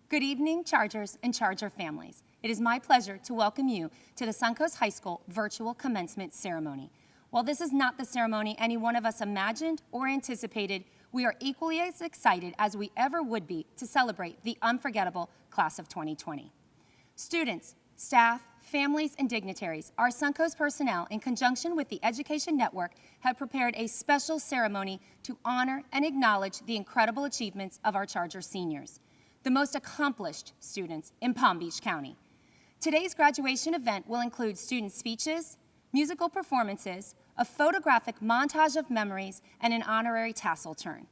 Good evening, Chargers and Charger families. It is my pleasure to welcome you to the Suncoast High School virtual commencement ceremony. While this is not the ceremony any one of us imagined or anticipated, we are equally as excited as we ever would be to celebrate the unforgettable class of 2020. Students, staff, families, and dignitaries, our Suncoast personnel, in conjunction with the Education Network, have prepared a special ceremony to honor and acknowledge the incredible achievements of our Charger seniors, the most accomplished students in Palm Beach County. Today's graduation event will include student speeches, musical performances, a photographic montage of memories, and an honorary tassel turn.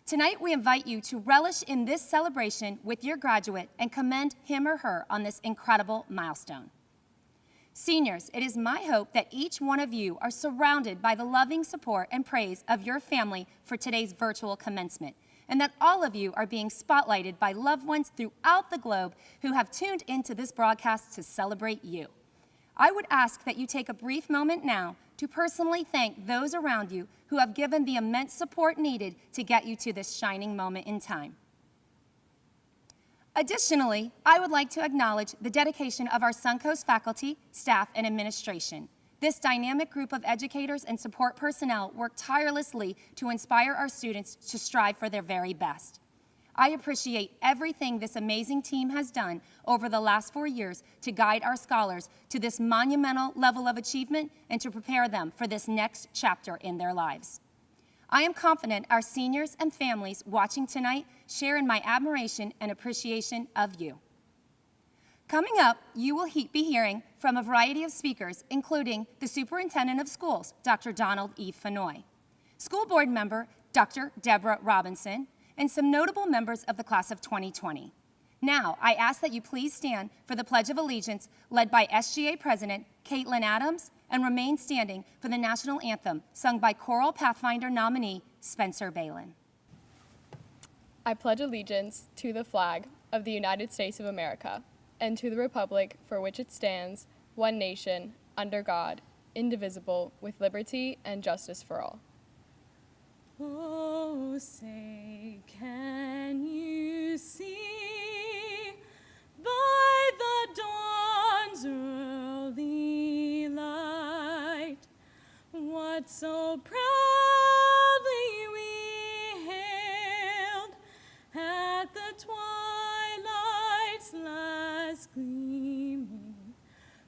Tonight, we invite you to relish in this celebration with your graduate and commend him or her on this incredible milestone. Seniors, it is my hope that each one of you are surrounded by the loving support and praise of your family for today's virtual commencement, and that all of you are being spotlighted by loved ones throughout the globe who have tuned into this broadcast to celebrate you. I would ask that you take a brief moment now to personally thank those around you who have given the immense support needed to get you to this shining moment in time. Additionally, I would like to acknowledge the dedication of our Suncoast faculty, staff, and administration. This dynamic group of educators and support personnel work tirelessly to inspire our students to strive for their very best. I appreciate everything this amazing team has done over the last 4 years to guide our scholars to this monumental level of achievement and to prepare them for this next chapter in their lives. I am confident our seniors and families watching tonight share in my admiration and appreciation of you. Coming up, you will be hearing from a variety of speakers, including the Superintendent of Schools, Dr. Donald E. Fenoy, School Board Member, Dr. Deborah Robinson, and some notable members of the class of 2020. Now, I ask that you please stand for the Pledge of Allegiance led by SGA President Caitlin Adams and remain standing for the National Anthem sung by Choral Pathfinder nominee Spencer Balin. I pledge allegiance to the flag of the United States of America and to the republic for which it stands, one nation, under God, indivisible, with liberty and justice for all. Oh, say, can you see by the dawn's early light what so proudly we hailed at the twilight's last gleaming,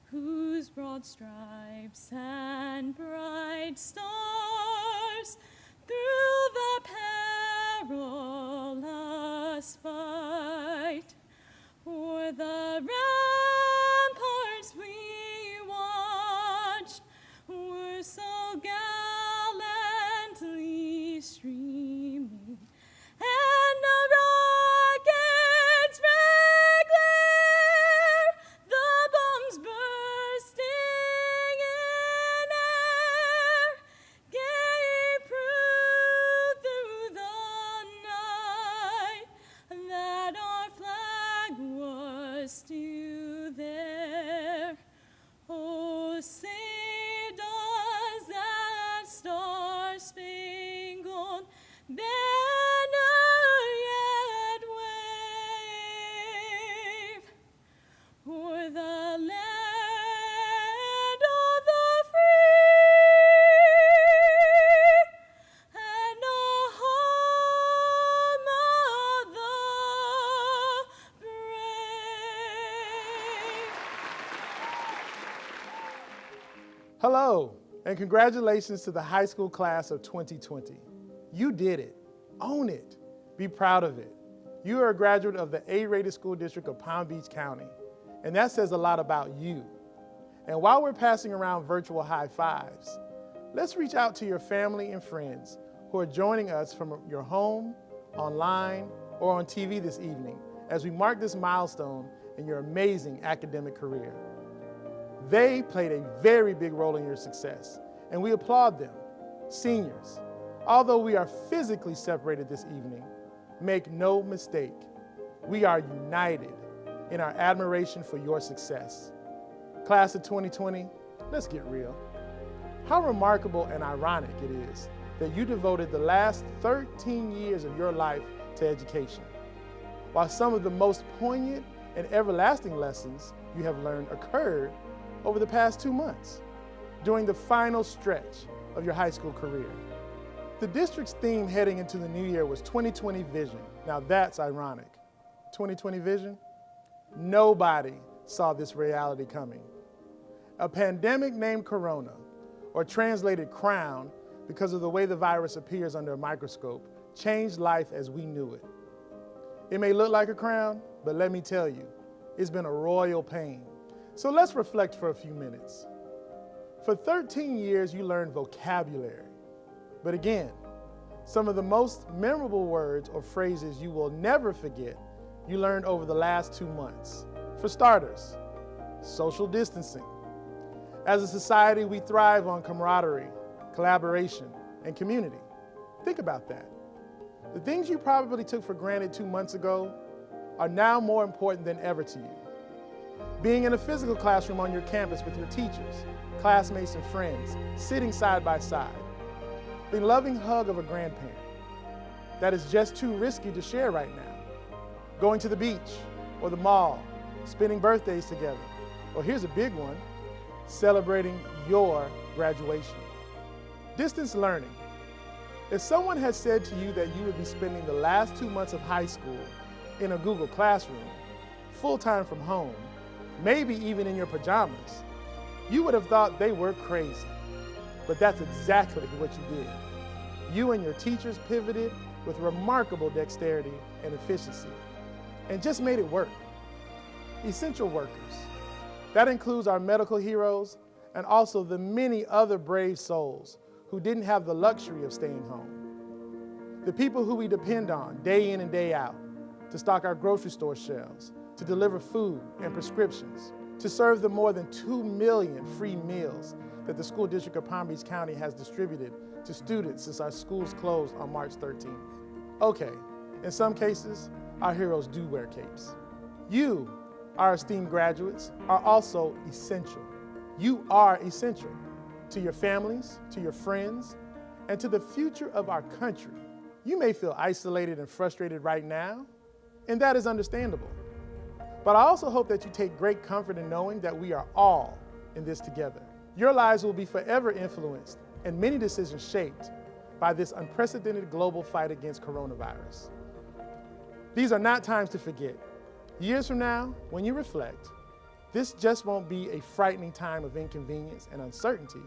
whose broad stripes and bright stars through the perilous fight o'er the ramparts we watched were so gallantly streaming, and no rocket's red glare, the bombs bursting in air, gave proof through the night that our flag was still there. Oh, say does that star-spangled banner yet wave o'er the land of the free and the home of the brave? Hello, and congratulations to the high school class of 2020. You did it. Own it. Be proud of it. You are a graduate of the A-rated school district of Palm Beach County, and that says a lot about you. And while we're passing around virtual high fives, let's reach out to your family and friends who are joining us from your home, online, or on TV this evening as we mark this milestone in your amazing academic career. They played a very big role in your success, and we applaud them. Seniors, although we are physically separated this evening, make no mistake, we are united in our admiration for your success. Class of 2020, let's get real. How remarkable and ironic it is that you devoted the last 13 years of your life to education. while some of the most poignant and everlasting lessons you have learned occurred over the past 2 months, during the final stretch of your high school career. The district's theme heading into the new year was 2020 Vision. Now that's ironic. 2020 Vision? Nobody saw this reality coming. A pandemic named Corona, or translated crown because of the way the virus appears under a microscope, changed life as we knew it. It may look like a crown, but let me tell you, it's been a royal pain. So let's reflect for a few minutes. For 13 years, you learned vocabulary. But again, some of the most memorable words or phrases you will never forget, you learned over the last 2 months. For starters, social distancing. As a society, we thrive on camaraderie, collaboration, and community. Think about that. The things you probably took for granted 2 months ago are now more important than ever to you. Being in a physical classroom on your campus with your teachers, classmates, and friends, sitting side by side. The loving hug of a grandparent. That is just too risky to share right now. Going to the beach or the mall, spending birthdays together, or here's a big one, celebrating your graduation. Distance learning. If someone had said to you that you would be spending the last 2 months of high school in a Google Classroom, full-time from home, maybe even in your pajamas, you would have thought they were crazy. But that's exactly what you did. You and your teachers pivoted with remarkable dexterity and efficiency, and just made it work. Essential workers. That includes our medical heroes and also the many other brave souls who didn't have the luxury of staying home. The people who we depend on day in and day out to stock our grocery store shelves, to deliver food and prescriptions, to serve the more than 2 million free meals that the school district of Palm Beach County has distributed to students since our schools closed on March 13th. Okay, in some cases, our heroes do wear capes. You, our esteemed graduates, are also essential. You are essential to your families, to your friends, and to the future of our country. You may feel isolated and frustrated right now, and that is understandable. But I also hope that you take great comfort in knowing that we are all in this together. Your lives will be forever influenced and many decisions shaped by this unprecedented global fight against coronavirus. These are not times to forget. Years from now, when you reflect, this just won't be a frightening time of inconvenience and uncertainty.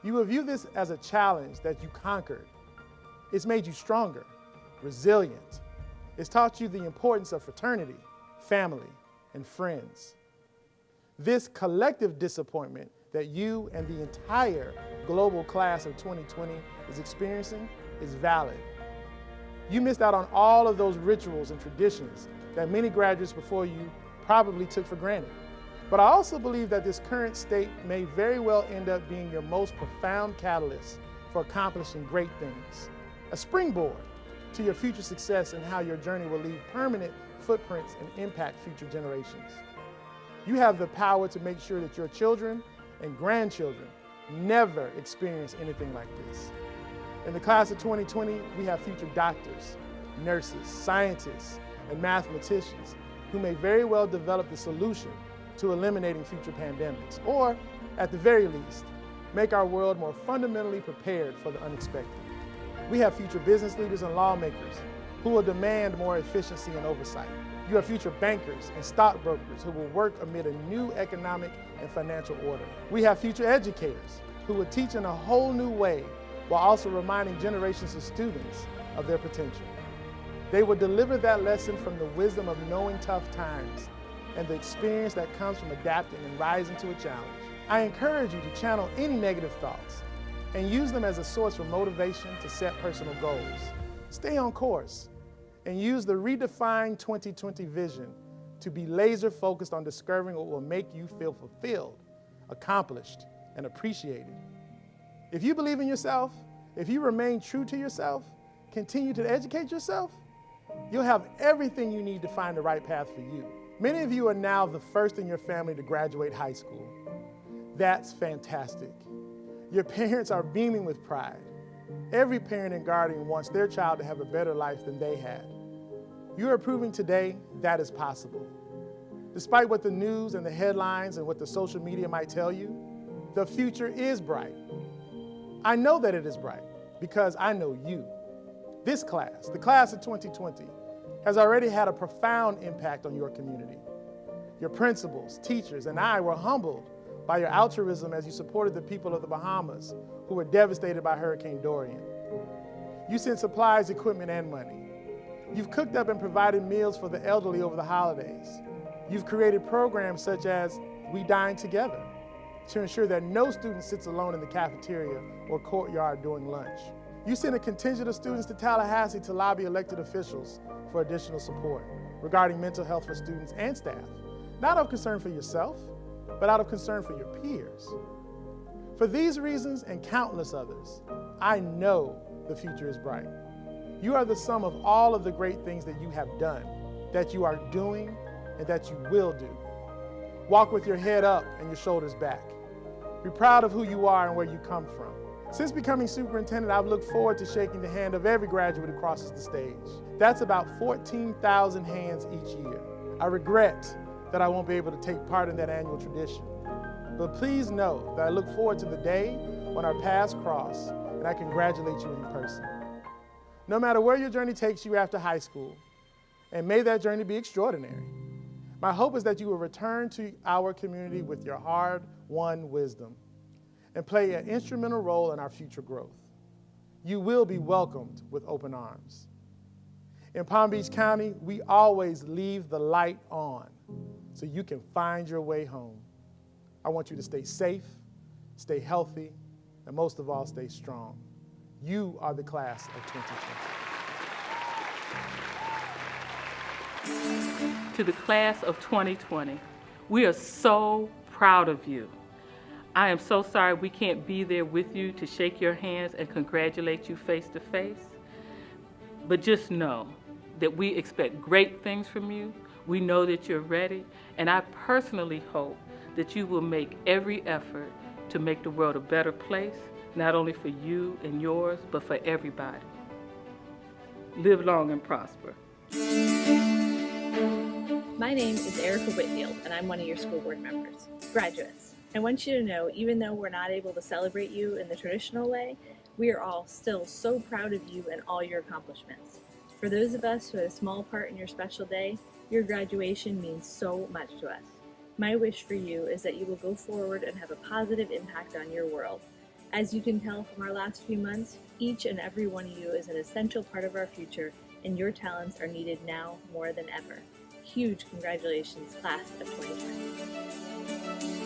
You will view this as a challenge that you conquered. It's made you stronger, resilient. It's taught you the importance of fraternity, family, and friends. This collective disappointment that you and the entire global class of 2020 is experiencing is valid. You missed out on all of those rituals and traditions that many graduates before you probably took for granted. But I also believe that this current state may very well end up being your most profound catalyst for accomplishing great things. A springboard to your future success and how your journey will leave permanent footprints and impact future generations. You have the power to make sure that your children and grandchildren never experience anything like this. In the class of 2020, we have future doctors, nurses, scientists, and mathematicians who may very well develop the solution to eliminating future pandemics, or at the very least, make our world more fundamentally prepared for the unexpected. We have future business leaders and lawmakers who will demand more efficiency and oversight. You have future bankers and stockbrokers who will work amid a new economic and financial order. We have future educators who will teach in a whole new way while also reminding generations of students of their potential. They will deliver that lesson from the wisdom of knowing tough times and the experience that comes from adapting and rising to a challenge. I encourage you to channel any negative thoughts and use them as a source for motivation to set personal goals. Stay on course and use the redefined 2020 vision to be laser focused on discovering what will make you feel fulfilled, accomplished, and appreciated. If you believe in yourself, if you remain true to yourself, continue to educate yourself, you'll have everything you need to find the right path for you. Many of you are now the first in your family to graduate high school. That's fantastic. Your parents are beaming with pride. Every parent and guardian wants their child to have a better life than they had. You are proving today that is possible. Despite what the news and the headlines and what the social media might tell you, the future is bright. I know that it is bright because I know you. This class, the class of 2020, has already had a profound impact on your community. Your principals, teachers, and I were humbled by your altruism as you supported the people of the Bahamas who were devastated by Hurricane Dorian. You sent supplies, equipment, and money. You've cooked up and provided meals for the elderly over the holidays. You've created programs such as We Dine Together to ensure that no student sits alone in the cafeteria or courtyard during lunch. You sent a contingent of students to Tallahassee to lobby elected officials for additional support regarding mental health for students and staff, not out of concern for yourself, but out of concern for your peers. For these reasons and countless others, I know the future is bright. You are the sum of all of the great things that you have done, that you are doing, and that you will do. Walk with your head up and your shoulders back. Be proud of who you are and where you come from. Since becoming superintendent, I've looked forward to shaking the hand of every graduate who crosses the stage. That's about 14,000 hands each year. I regret that I won't be able to take part in that annual tradition. But please know that I look forward to the day when our paths cross and I congratulate you in person. No matter where your journey takes you after high school, and may that journey be extraordinary, my hope is that you will return to our community with your hard-won wisdom and play an instrumental role in our future growth. You will be welcomed with open arms. In Palm Beach County, we always leave the light on so you can find your way home. I want you to stay safe, stay healthy, and most of all, stay strong. You are the class of 2020. To the class of 2020, we are so proud of you. I am so sorry we can't be there with you to shake your hands and congratulate you face to face. But just know that we expect great things from you. We know that you're ready, and I personally hope that you will make every effort to make the world a better place, not only for you and yours, but for everybody. Live long and prosper. My name is Erica Whitfield, and I'm one of your school board members. Graduates, I want you to know, even though we're not able to celebrate you in the traditional way, we are all still so proud of you and all your accomplishments. For those of us who had a small part in your special day, your graduation means so much to us. My wish for you is that you will go forward and have a positive impact on your world. As you can tell from our last few months, each and every one of you is an essential part of our future, and your talents are needed now more than ever. Huge congratulations, class of 2020.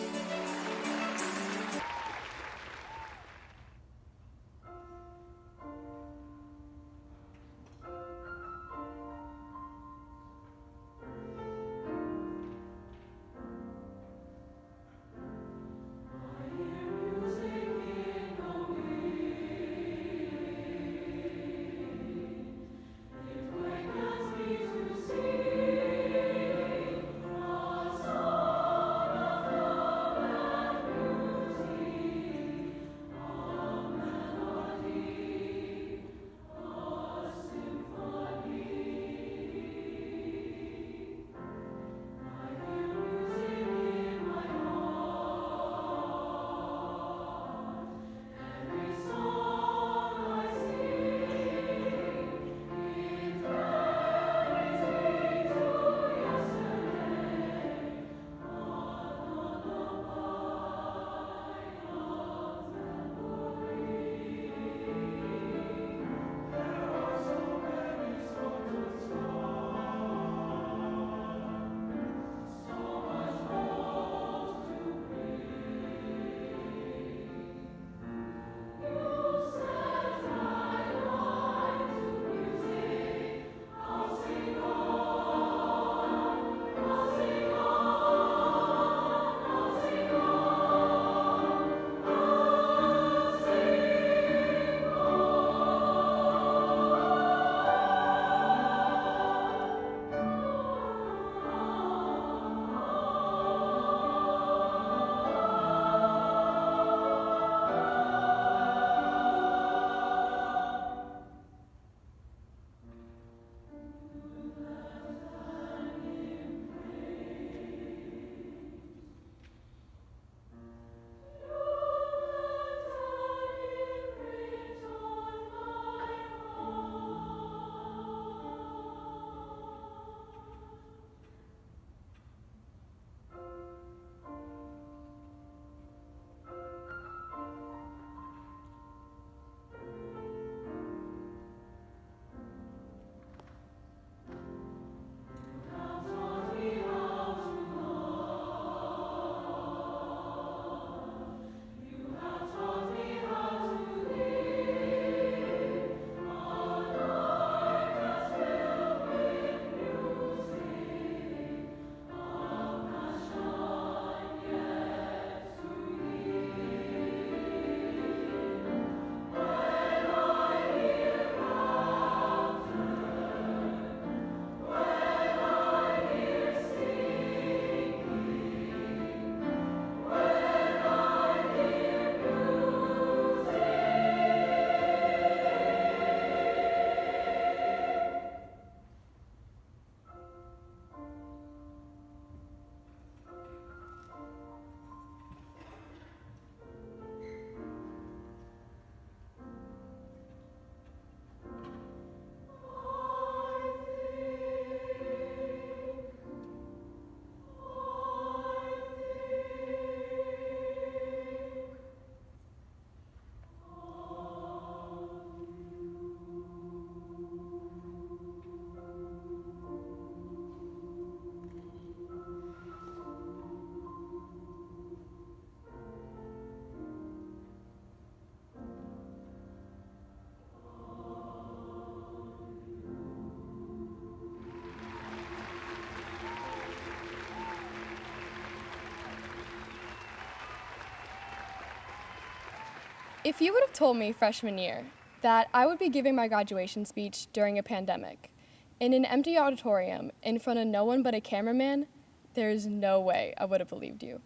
If you would have told me freshman year that I would be giving my graduation speech during a pandemic, in an empty auditorium, in front of no one but a cameraman, there's no way I would have believed you.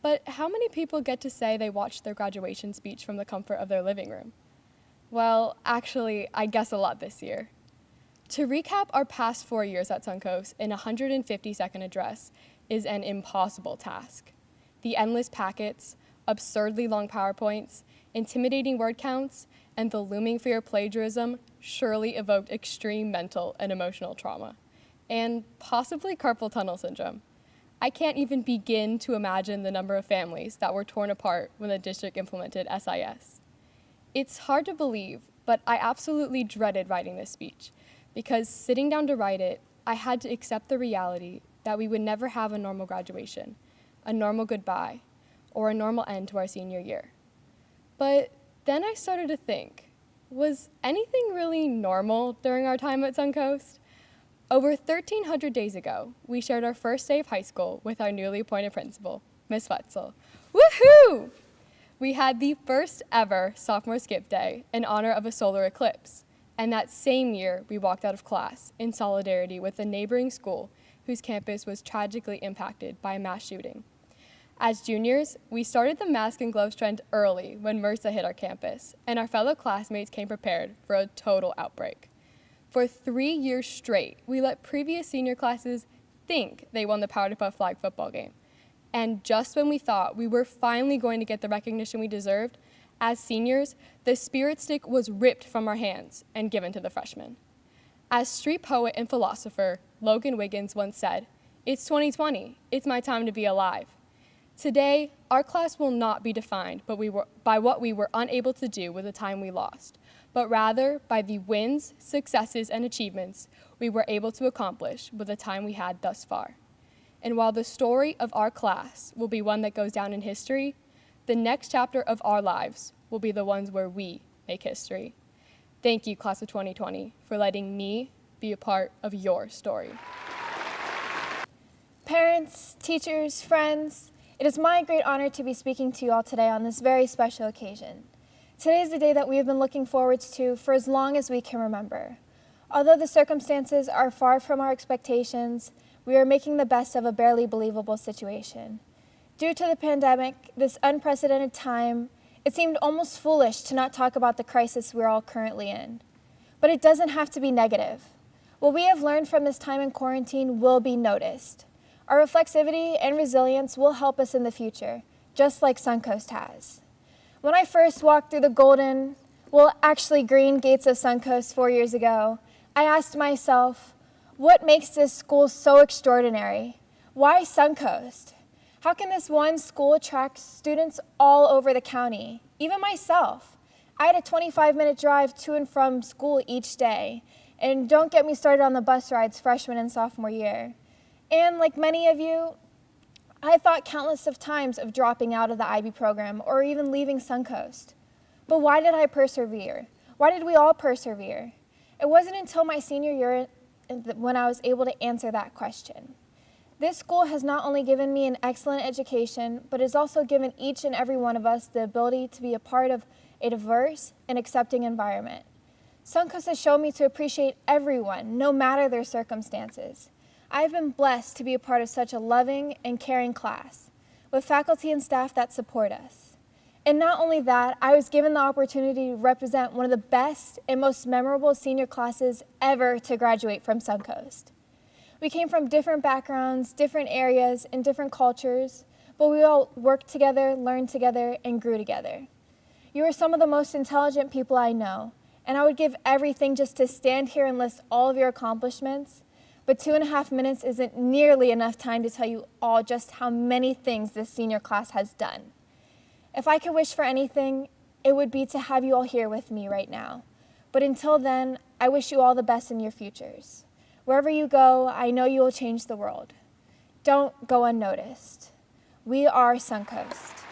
But how many people get to say they watched their graduation speech from the comfort of their living room? Well, actually, I guess a lot this year. To recap our past 4 years at Suncoast in a 150-second address is an impossible task. The endless packets, absurdly long PowerPoints, intimidating word counts, and the looming fear of plagiarism surely evoked extreme mental and emotional trauma, and possibly carpal tunnel syndrome. I can't even begin to imagine the number of families that were torn apart when the district implemented SIS. It's hard to believe, but I absolutely dreaded writing this speech, because sitting down to write it, I had to accept the reality that we would never have a normal graduation, a normal goodbye, or a normal end to our senior year. But then I started to think, was anything really normal during our time at Suncoast? Over 1,300 days ago, we shared our first day of high school with our newly appointed principal, Miss Wetzel. Woohoo! We had the first ever sophomore skip day in honor of a solar eclipse, and that same year we walked out of class in solidarity with a neighboring school whose campus was tragically impacted by a mass shooting. As juniors, we started the mask and gloves trend early when MRSA hit our campus, and our fellow classmates came prepared for a total outbreak. For 3 years straight, we let previous senior classes think they won the Power to Puff flag football game. And just when we thought we were finally going to get the recognition we deserved, as seniors, the spirit stick was ripped from our hands and given to the freshmen. As street poet and philosopher Logan Wiggins once said, "It's 2020, it's my time to be alive." Today, our class will not be defined by what we were unable to do with the time we lost, but rather by the wins, successes, and achievements we were able to accomplish with the time we had thus far. And while the story of our class will be one that goes down in history, the next chapter of our lives will be the ones where we make history. Thank you, class of 2020, for letting me be a part of your story. Parents, teachers, friends, it is my great honor to be speaking to you all today on this very special occasion. Today is the day that we have been looking forward to for as long as we can remember. Although the circumstances are far from our expectations, we are making the best of a barely believable situation. Due to the pandemic, this unprecedented time, it seemed almost foolish to not talk about the crisis we're all currently in. But it doesn't have to be negative. What we have learned from this time in quarantine will be noticed. Our reflexivity and resilience will help us in the future, just like Suncoast has. When I first walked through the golden, actually green gates of Suncoast 4 years ago, I asked myself, what makes this school so extraordinary? Why Suncoast? How can this one school attract students all over the county? Even myself. I had a 25-minute drive to and from school each day, and don't get me started on the bus rides freshman and sophomore year. And like many of you, I thought countless of times of dropping out of the IB program or even leaving Suncoast. But why did I persevere? Why did we all persevere? It wasn't until my senior year when I was able to answer that question. This school has not only given me an excellent education, but has also given each and every one of us the ability to be a part of a diverse and accepting environment. Suncoast has shown me to appreciate everyone, no matter their circumstances. I've been blessed to be a part of such a loving and caring class, with faculty and staff that support us. And not only that, I was given the opportunity to represent one of the best and most memorable senior classes ever to graduate from Suncoast. We came from different backgrounds, different areas, and different cultures, but we all worked together, learned together, and grew together. You are some of the most intelligent people I know, and I would give everything just to stand here and list all of your accomplishments, but 2.5 minutes isn't nearly enough time to tell you all just how many things this senior class has done. If I could wish for anything, it would be to have you all here with me right now. But until then, I wish you all the best in your futures. Wherever you go, I know you will change the world. Don't go unnoticed. We are Suncoast.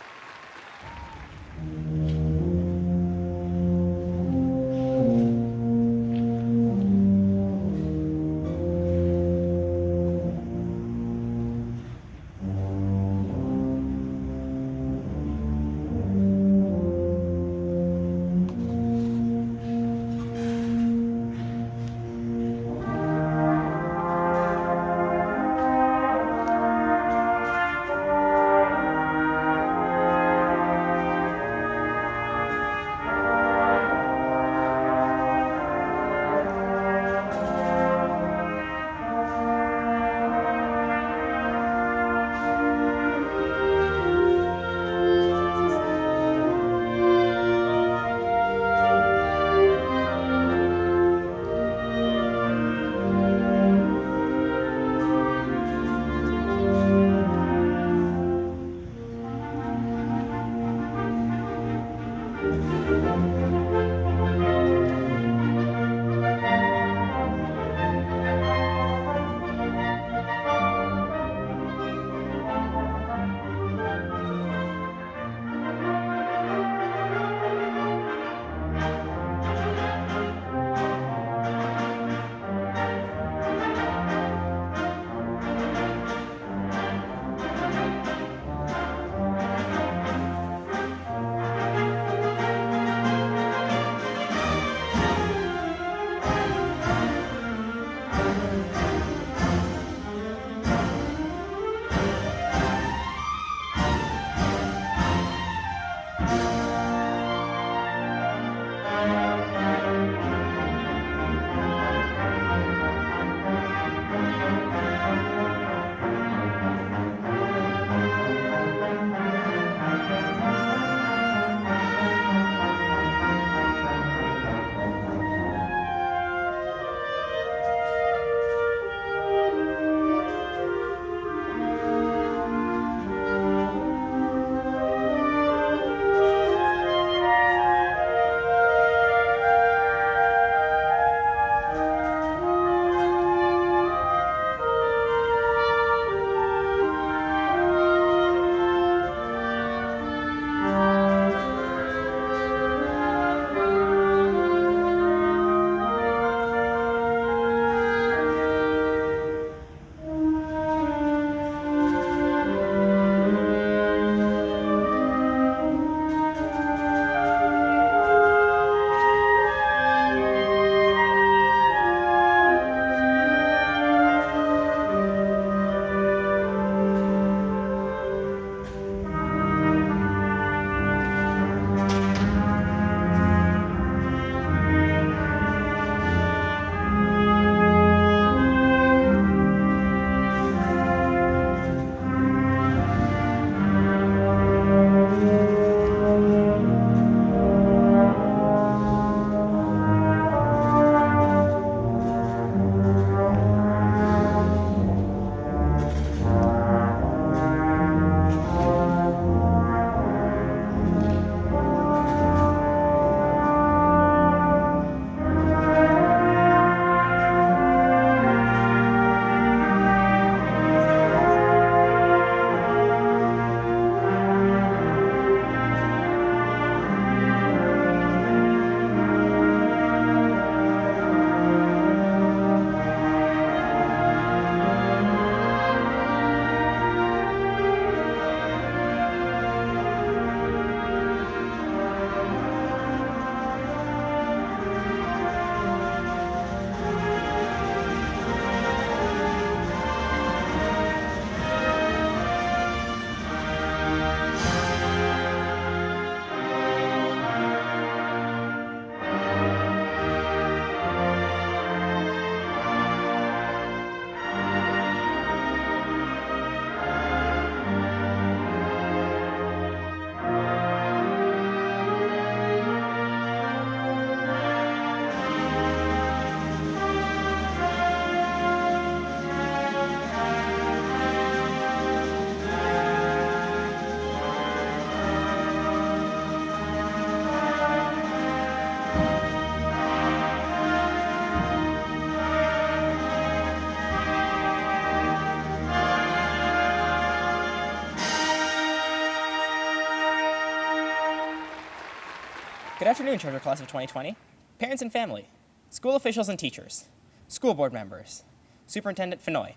Good afternoon, Charter Class of 2020, parents and family, school officials and teachers, school board members, Superintendent Fenoy.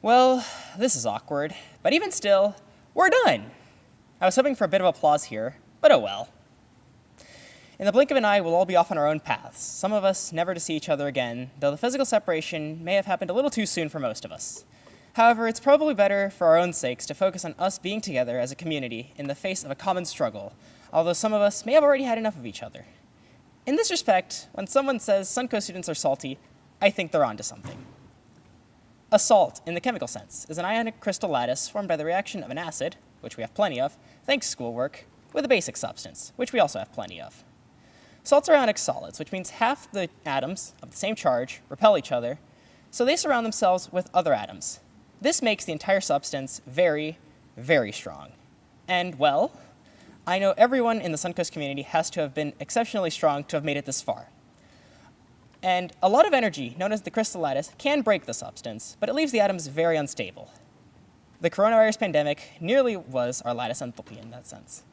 Well, this is awkward, but even still, we're done. I was hoping for a bit of applause here, but oh well. In the blink of an eye, we'll all be off on our own paths, some of us never to see each other again, though the physical separation may have happened a little too soon for most of us. However, it's probably better for our own sakes to focus on us being together as a community in the face of a common struggle, although some of us may have already had enough of each other. In this respect, when someone says Suncoast students are salty, I think they're onto something. A salt, in the chemical sense, is an ionic crystal lattice formed by the reaction of an acid, which we have plenty of, thanks to schoolwork, with a basic substance, which we also have plenty of. Salts are ionic solids, which means half the atoms of the same charge repel each other, so they surround themselves with other atoms. This makes the entire substance very, very strong. And, well, I know everyone in the Suncoast community has to have been exceptionally strong to have made it this far. And a lot of energy, known as the crystal lattice, can break the substance, but it leaves the atoms very unstable. The coronavirus pandemic nearly was our lattice enthalpy in that sense.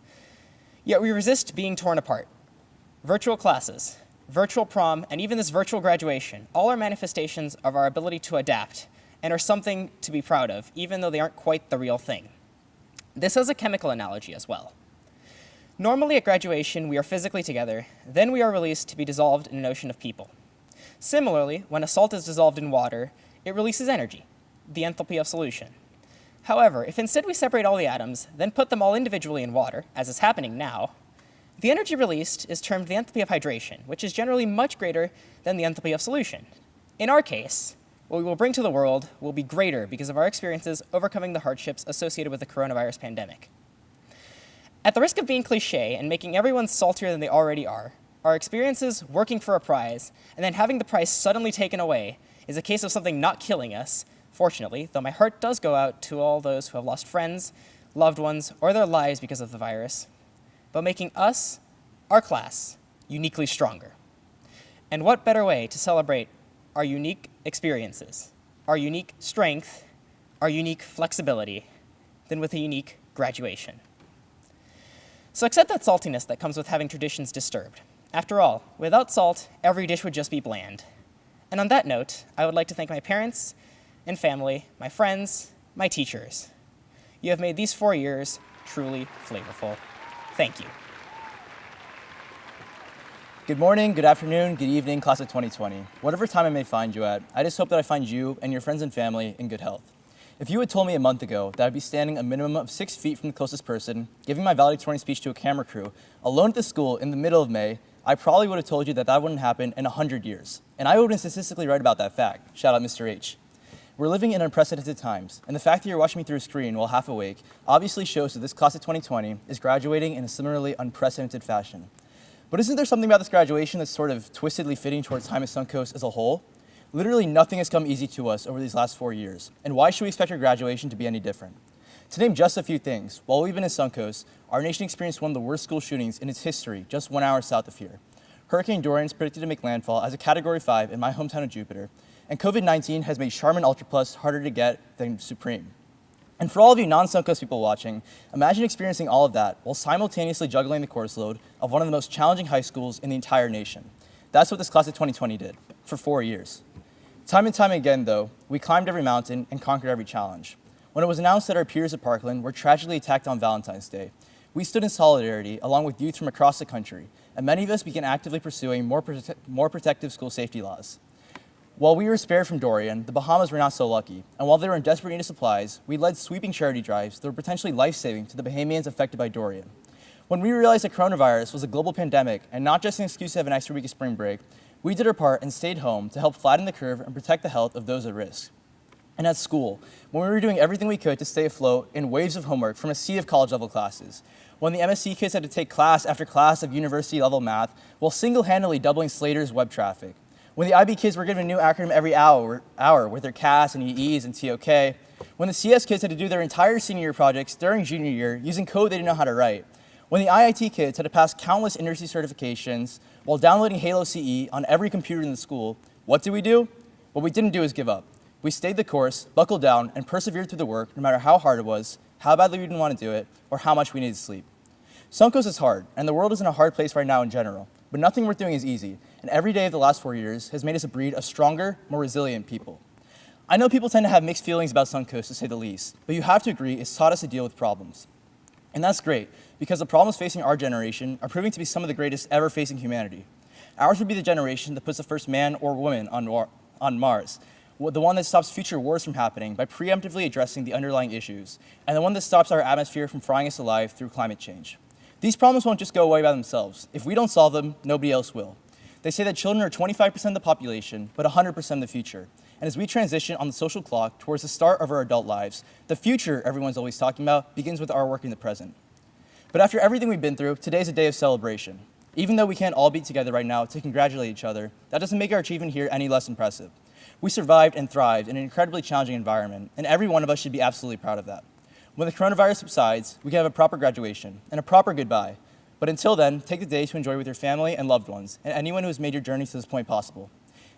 Yet we resist being torn apart. Virtual classes, virtual prom, and even this virtual graduation, all are manifestations of our ability to adapt and are something to be proud of, even though they aren't quite the real thing. This has a chemical analogy as well. Normally at graduation, we are physically together, then we are released to be dissolved in an ocean of people. Similarly, when a salt is dissolved in water, it releases energy, the enthalpy of solution. However, if instead we separate all the atoms, then put them all individually in water, as is happening now, the energy released is termed the enthalpy of hydration, which is generally much greater than the enthalpy of solution. In our case, what we will bring to the world will be greater because of our experiences overcoming the hardships associated with the coronavirus pandemic. At the risk of being cliche and making everyone saltier than they already are, our experiences working for a prize and then having the prize suddenly taken away is a case of something not killing us, fortunately, though my heart does go out to all those who have lost friends, loved ones, or their lives because of the virus, but making us, our class, uniquely stronger. And what better way to celebrate our unique experiences, our unique strength, our unique flexibility, than with a unique graduation. So accept that saltiness that comes with having traditions disturbed. After all, without salt, every dish would just be bland. And on that note, I would like to thank my parents and family, my friends, my teachers. You have made these 4 years truly flavorful. Thank you. Good morning, good afternoon, good evening, class of 2020. Whatever time I may find you at, I just hope that I find you and your friends and family in good health. If you had told me a month ago that I'd be standing a minimum of 6 feet from the closest person, giving my valedictorian speech to a camera crew, alone at the school in the middle of May, I probably would have told you that that wouldn't happen in 100 years. And I would have been statistically right about that fact. Shout out Mr. H. We're living in unprecedented times, and the fact that you're watching me through a screen while half awake obviously shows that this class of 2020 is graduating in a similarly unprecedented fashion. But isn't there something about this graduation that's sort of twistedly fitting towards time at Suncoast as a whole? Literally nothing has come easy to us over these last 4 years, and why should we expect our graduation to be any different? To name just a few things, while we've been in Suncoast, our nation experienced one of the worst school shootings in its history just 1 hour south of here. Hurricane Dorian is predicted to make landfall as a Category 5 in my hometown of Jupiter, and COVID-19 has made Charmin Ultra Plus harder to get than Supreme. And for all of you non-Suncoast people watching, imagine experiencing all of that while simultaneously juggling the course load of one of the most challenging high schools in the entire nation. That's what this class of 2020 did, for 4 years. Time and time again, though, we climbed every mountain and conquered every challenge. When it was announced that our peers at Parkland were tragically attacked on Valentine's Day, we stood in solidarity along with youth from across the country, and many of us began actively pursuing more protective school safety laws. While we were spared from Dorian, the Bahamas were not so lucky, and while they were in desperate need of supplies, we led sweeping charity drives that were potentially life-saving to the Bahamians affected by Dorian. When we realized that coronavirus was a global pandemic and not just an excuse to have an extra week of spring break, we did our part and stayed home to help flatten the curve and protect the health of those at risk. And at school, when we were doing everything we could to stay afloat in waves of homework from a sea of college-level classes, when the MSc kids had to take class after class of university-level math while single-handedly doubling Slater's web traffic, when the IB kids were given a new acronym every hour with their CAS and EEs and TOK, when the CS kids had to do their entire senior year projects during junior year using code they didn't know how to write, when the IIT kids had to pass countless industry certifications while downloading Halo CE on every computer in the school, what did we do? What we didn't do is give up. We stayed the course, buckled down, and persevered through the work no matter how hard it was, how badly we didn't want to do it, or how much we needed sleep. Suncoast is hard, and the world is in a hard place right now in general, but nothing worth doing is easy, and every day of the last 4 years has made us a breed of stronger, more resilient people. I know people tend to have mixed feelings about Suncoast, to say the least, but you have to agree it's taught us to deal with problems. And that's great, because the problems facing our generation are proving to be some of the greatest ever facing humanity. Ours would be the generation that puts the first man or woman on Mars, the one that stops future wars from happening by preemptively addressing the underlying issues, and the one that stops our atmosphere from frying us alive through climate change. These problems won't just go away by themselves. If we don't solve them, nobody else will. They say that children are 25% of the population, but 100% of the future. And as we transition on the social clock towards the start of our adult lives, the future everyone's always talking about begins with our work in the present. But after everything we've been through, today's a day of celebration. Even though we can't all be together right now to congratulate each other, that doesn't make our achievement here any less impressive. We survived and thrived in an incredibly challenging environment, and every one of us should be absolutely proud of that. When the coronavirus subsides, we can have a proper graduation and a proper goodbye. But until then, take the day to enjoy with your family and loved ones, and anyone who has made your journey to this point possible.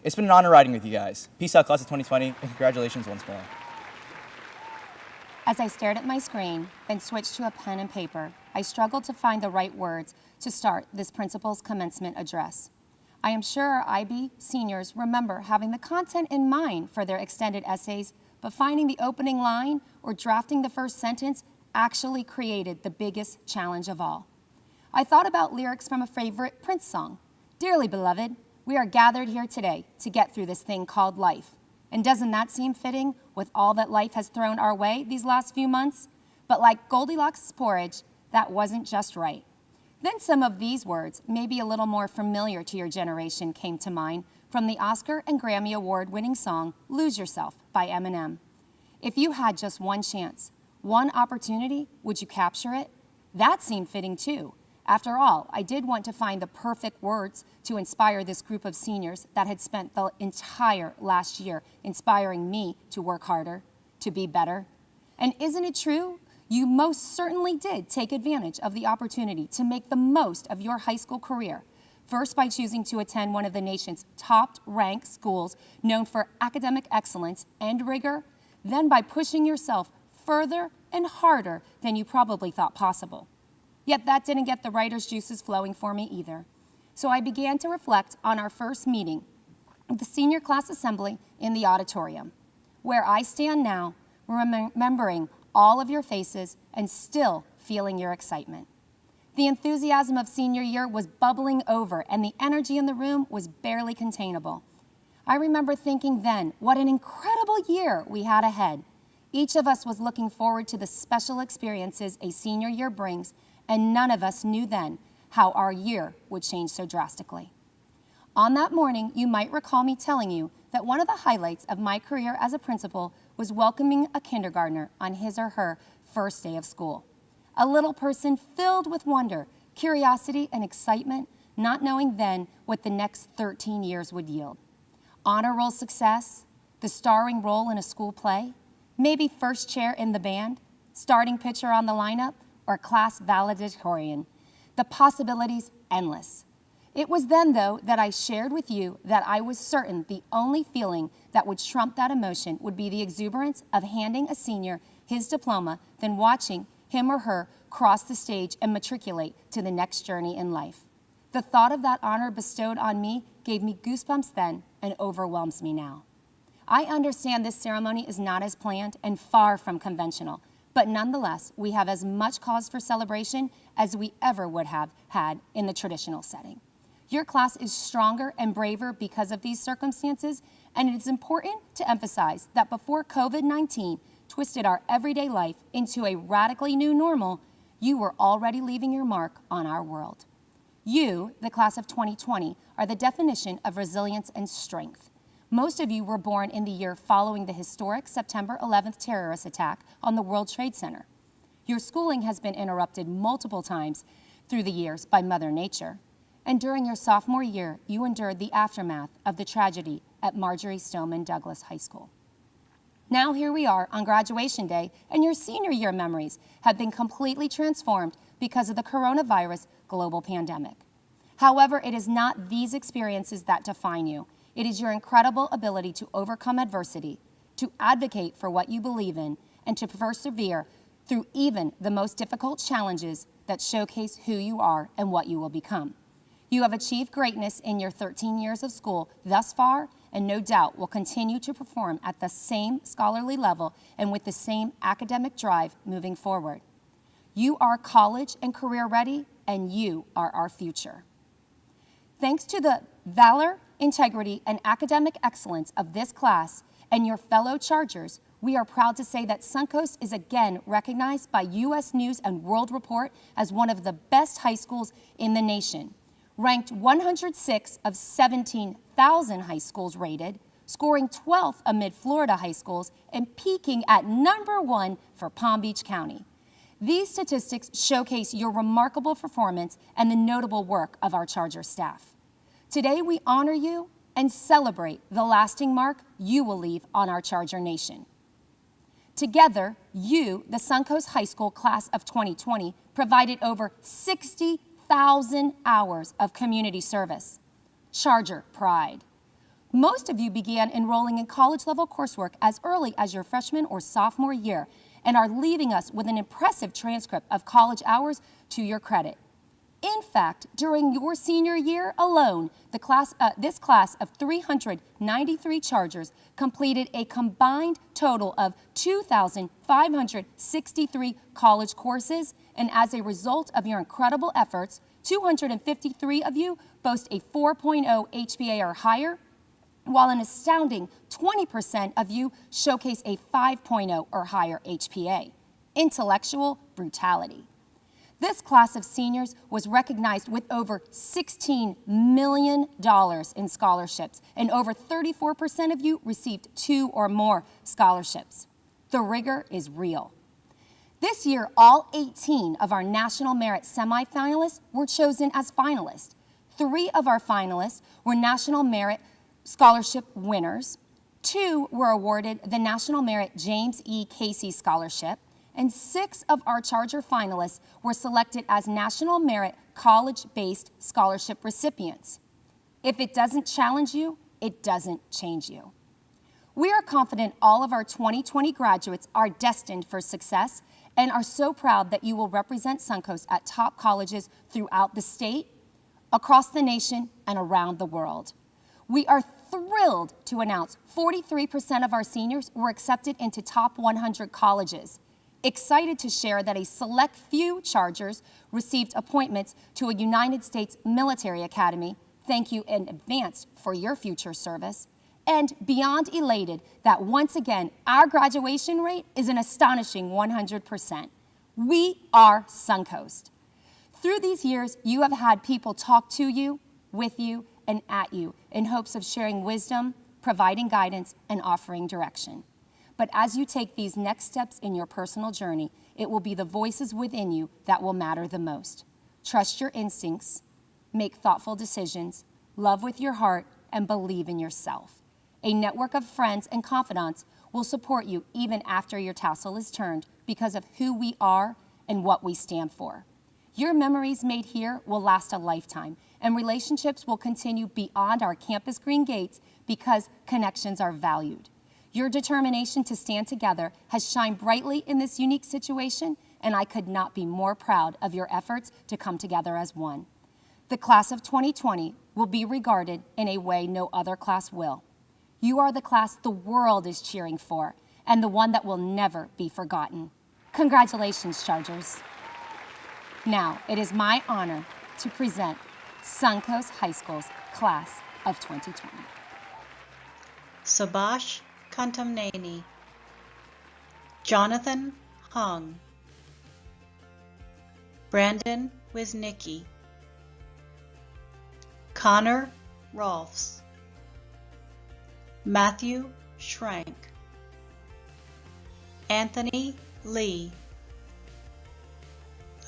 It's been an honor riding with you guys. Peace out, class of 2020, and congratulations once more. As I stared at my screen, then switched to a pen and paper, I struggled to find the right words to start this principal's commencement address. I am sure our IB seniors remember having the content in mind for their extended essays, but finding the opening line or drafting the first sentence actually created the biggest challenge of all. I thought about lyrics from a favorite Prince song. Dearly beloved, we are gathered here today to get through this thing called life. And doesn't that seem fitting with all that life has thrown our way these last few months? But like Goldilocks' porridge, that wasn't just right. Then some of these words, maybe a little more familiar to your generation, came to mind from the Oscar and Grammy Award-winning song Lose Yourself by Eminem. If you had just one chance, one opportunity, would you capture it? That seemed fitting too. After all, I did want to find the perfect words to inspire this group of seniors that had spent the entire last year inspiring me to work harder, to be better. And isn't it true? You most certainly did take advantage of the opportunity to make the most of your high school career. First, by choosing to attend one of the nation's top-ranked schools known for academic excellence and rigor, then by pushing yourself further and harder than you probably thought possible. Yet that didn't get the writer's juices flowing for me either. So I began to reflect on our first meeting, the senior class assembly in the auditorium, where I stand now, remembering all of your faces and still feeling your excitement. The enthusiasm of senior year was bubbling over, and the energy in the room was barely containable. I remember thinking then, what an incredible year we had ahead. Each of us was looking forward to the special experiences a senior year brings, and none of us knew then how our year would change so drastically. On that morning, you might recall me telling you that one of the highlights of my career as a principal was welcoming a kindergartner on his or her first day of school. A little person filled with wonder, curiosity, and excitement, not knowing then what the next 13 years would yield. Honor roll success, the starring role in a school play, maybe first chair in the band, starting pitcher on the lineup, or class valedictorian. The possibilities endless. It was then, though, that I shared with you that I was certain the only feeling that would trump that emotion would be the exuberance of handing a senior his diploma, then watching him or her cross the stage and matriculate to the next journey in life. The thought of that honor bestowed on me gave me goosebumps then and overwhelms me now. I understand this ceremony is not as planned and far from conventional, but nonetheless, we have as much cause for celebration as we ever would have had in the traditional setting. Your class is stronger and braver because of these circumstances, and it is important to emphasize that before COVID-19 twisted our everyday life into a radically new normal, you were already leaving your mark on our world. You, the class of 2020, are the definition of resilience and strength. Most of you were born in the year following the historic September 11th terrorist attack on the World Trade Center. Your schooling has been interrupted multiple times through the years by Mother Nature. And during your sophomore year, you endured the aftermath of the tragedy at Marjorie Stoneman Douglas High School. Now here we are on graduation day, and your senior year memories have been completely transformed because of the coronavirus global pandemic. However, it is not these experiences that define you. It is your incredible ability to overcome adversity, to advocate for what you believe in, and to persevere through even the most difficult challenges that showcase who you are and what you will become. You have achieved greatness in your 13 years of school thus far, and no doubt will continue to perform at the same scholarly level and with the same academic drive moving forward. You are college and career ready, and you are our future. Thanks to the valor, integrity, and academic excellence of this class and your fellow Chargers, we are proud to say that Suncoast is again recognized by U.S. News and World Report as one of the best high schools in the nation. Ranked 106 of 17,000 high schools rated, scoring 12th amid Florida high schools, and peaking at number 1 for Palm Beach County. These statistics showcase your remarkable performance and the notable work of our Charger staff. Today we honor you and celebrate the lasting mark you will leave on our Charger Nation. Together, you, the Suncoast High School class of 2020, provided over 60,000 hours of community service. Charger pride. Most of you began enrolling in college-level coursework as early as your freshman or sophomore year and are leaving us with an impressive transcript of college hours to your credit. In fact, during your senior year alone, this class of 393 Chargers completed a combined total of 2,563 college courses, and as a result of your incredible efforts, 253 of you boast a 4.0 HPA or higher, while an astounding 20% of you showcase a 5.0 or higher HPA. Intellectual brutality. This class of seniors was recognized with over $16 million in scholarships, and over 34% of you received 2 or more scholarships. The rigor is real. This year, all 18 of our National Merit semifinalists were chosen as finalists. 3 of our finalists were National Merit Scholarship winners. 2 were awarded the National Merit James E. Casey Scholarship, and 6 of our Charger finalists were selected as National Merit College-based Scholarship recipients. If it doesn't challenge you, it doesn't change you. We are confident all of our 2020 graduates are destined for success and are so proud that you will represent Suncoast at top colleges throughout the state, across the nation, and around the world. We are thrilled to announce 43% of our seniors were accepted into top 100 colleges. Excited to share that a select few Chargers received appointments to a United States military academy. Thank you in advance for your future service. And beyond elated that once again, our graduation rate is an astonishing 100%. We are Suncoast. Through these years, you have had people talk to you, with you, and at you in hopes of sharing wisdom, providing guidance, and offering direction. But as you take these next steps in your personal journey, it will be the voices within you that will matter the most. Trust your instincts, make thoughtful decisions, love with your heart, and believe in yourself. A network of friends and confidants will support you even after your tassel is turned because of who we are and what we stand for. Your memories made here will last a lifetime, and relationships will continue beyond our campus green gates because connections are valued. Your determination to stand together has shined brightly in this unique situation, and I could not be more proud of your efforts to come together as one. The class of 2020 will be regarded in a way no other class will. You are the class the world is cheering for, and the one that will never be forgotten. Congratulations, Chargers. Now, it is my honor to present Suncoast High School's class of 2020. Subash Kantamneni, Jonathan Hung, Brandon Wisnicki, Connor Rolfs, Matthew Schrank, Anthony Lee,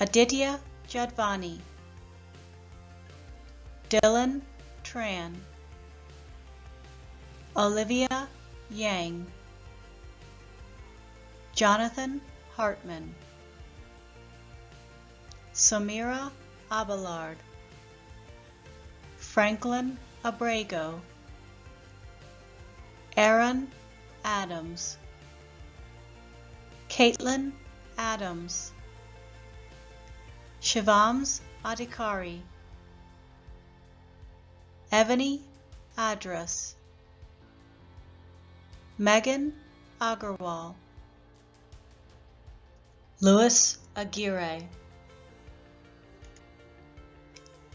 Aditya Jadvani, Dylan Tran, Olivia Yang, Jonathan Hartman, Samira Abelard, Franklin Abrego, Aaron Adams, Caitlin Adams, Shivams Adhikari, Evany Adras, Megan Agarwal, Louis Aguirre,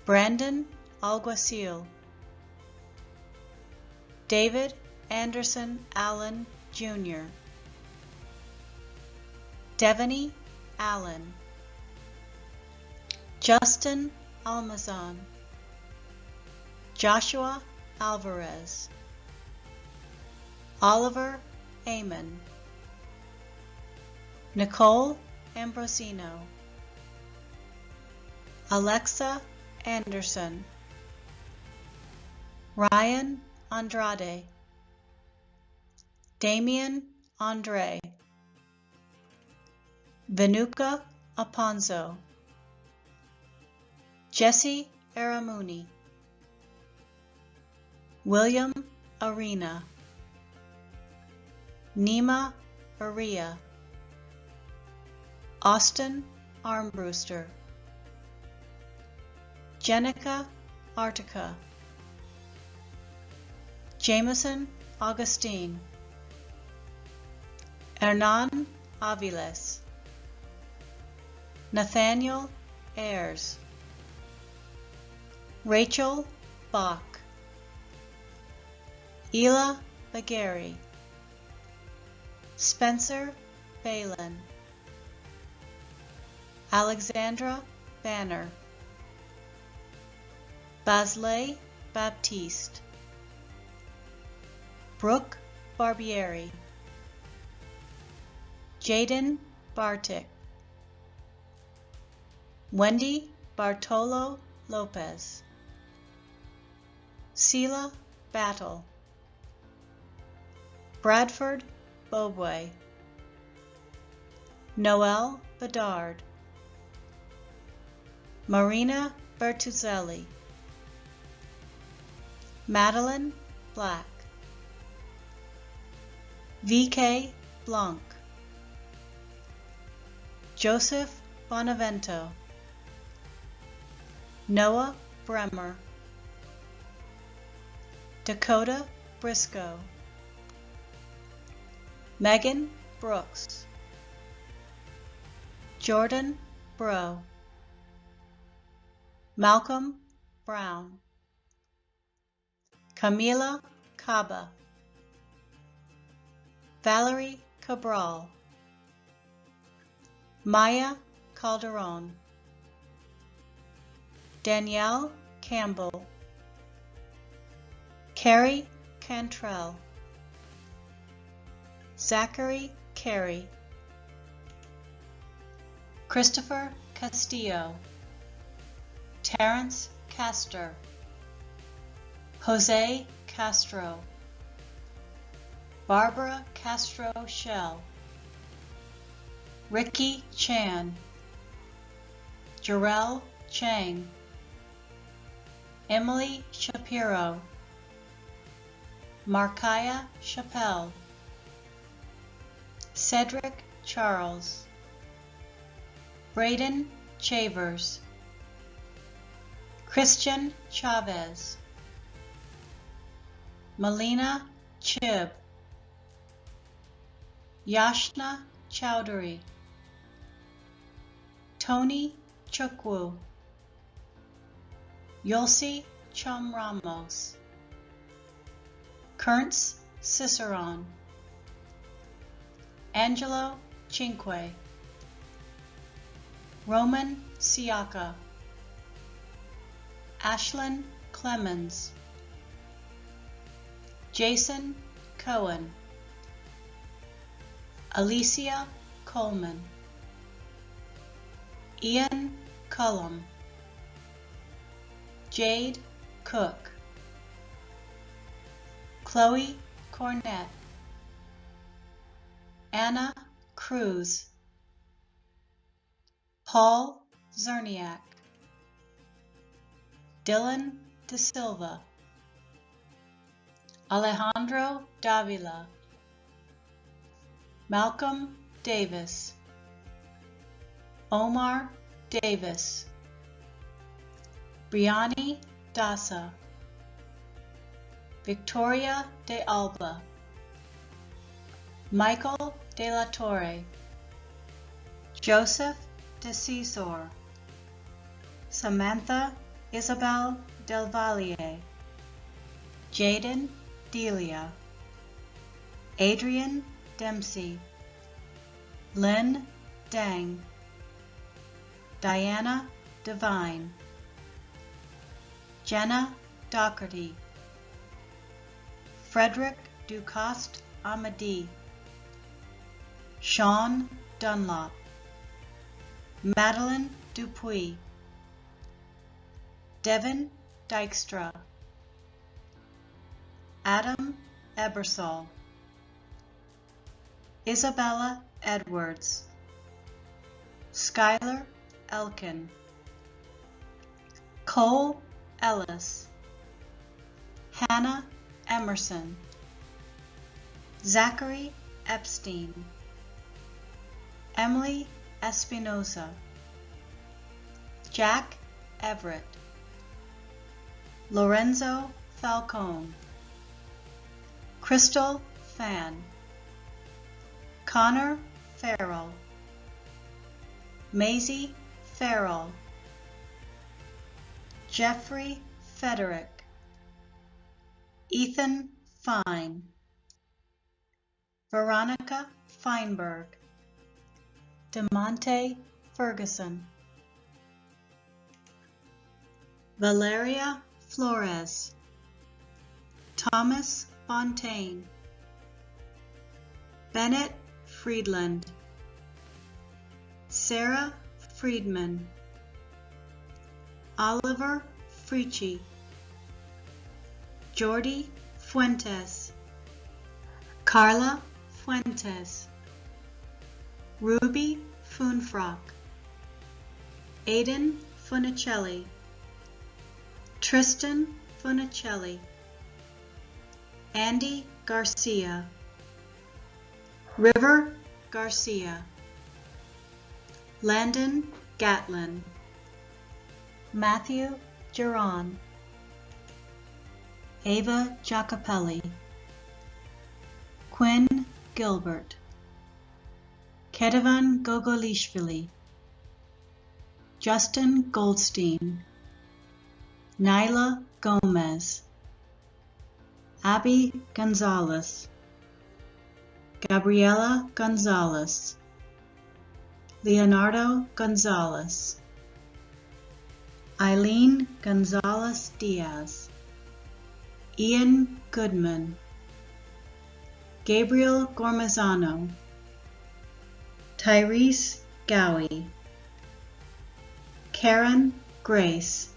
Brandon Alguacil, David Anderson Allen, Jr., Devany Allen, Justin Almazan, Joshua Alvarez, Oliver Amon, Nicole Ambrosino, Alexa Anderson, Ryan Andrade, Damian Andre, Venuka Aponzo, Jesse Aramuni, William Arena, Nima Aria, Austin Armbruster, Jenica Artica, Jameson Augustine, Hernan Aviles, Nathaniel Ayers, Rachel Bach, Ela Bagari, Spencer Balin, Alexandra Banner, Basley Baptiste, Brooke Barbieri, Jaden Bartik, Wendy Bartolo Lopez, Sela Battle, Bradford Bobway, Noel Bedard, Marina Bertuzzelli, Madeline Black, V.K. Blanc, Joseph Bonavento, Noah Bremer, Dakota Briscoe, Megan Brooks, Jordan Bro, Malcolm Brown, Camila Caba, Valerie Cabral, Maya Calderon, Danielle Campbell, Carrie Cantrell, Zachary Carey, Christopher Castillo, Terrence Castor, Jose Castro, Barbara Castro Shell, Ricky Chan, Jarrell Chang, Emily Shapiro, Markaya Chappelle, Cedric Charles, Braden Chavers, Christian Chavez, Melina Chib, Yashna Chowdhury, Tony Chukwu, Yulsi Chum Ramos, Kurntz Ciceron, Angelo Cinque, Roman Siaka, Ashlyn Clemens, Jason Cohen, Alicia Coleman, Ian Cullum, Jade Cook, Chloe Cornett, Anna Cruz, Paul Zerniak, Dylan De Silva, Alejandro Davila, Malcolm Davis, Omar Davis, Briani Dasa, Victoria de Alba, Michael de la Torre, Joseph de Cesar, Samantha Isabel del Valle, Jaden Delia, Adrian Dempsey, Lynn Dang, Diana Devine, Jenna Doherty, Frederick Ducoste Amadi, Sean Dunlop, Madeline Dupuy, Devin Dykstra, Adam Ebersol, Isabella Edwards, Skylar Elkin, Cole Ellis, Hannah Emerson, Zachary Epstein, Emily Espinosa, Jack Everett, Lorenzo Falcone, Crystal Fan, Connor Farrell, Maisie Farrell, Jeffrey Federick, Ethan Fine, Veronica Feinberg, DeMonte Ferguson, Valeria Flores, Thomas Fontaine, Bennett Friedland, Sarah Friedman, Oliver Frici, Jordi Fuentes, Carla Fuentes, Ruby Funfrock, Aiden Funicelli, Tristan Funicelli, Andy Garcia, River Garcia, Landon Gatlin, Matthew Geron, Ava Jacopelli, Quinn Gilbert, Kedevan Gogolishvili, Justin Goldstein, Nyla Gomez, Abby Gonzalez, Gabriela Gonzalez, Leonardo Gonzalez, Eileen Gonzalez Diaz, Ian Goodman, Gabriel Gormazano, Tyrese Gowie, Karen Grace,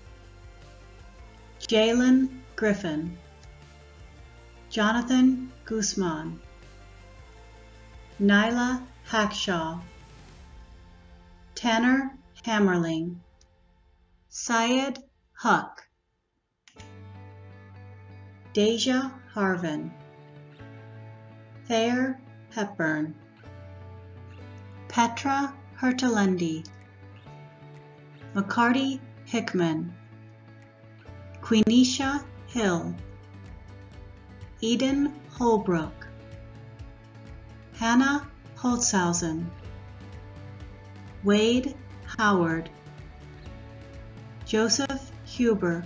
Jalen Griffin, Jonathan Guzman, Nyla Hackshaw, Tanner Hammerling, Syed Huck, Deja Harvin, Thayer Hepburn, Petra Hertelendi, McCarty Hickman, Quenisha Hill, Eden Holbrook, Hannah Holzhausen, Wade Howard, Joseph Huber,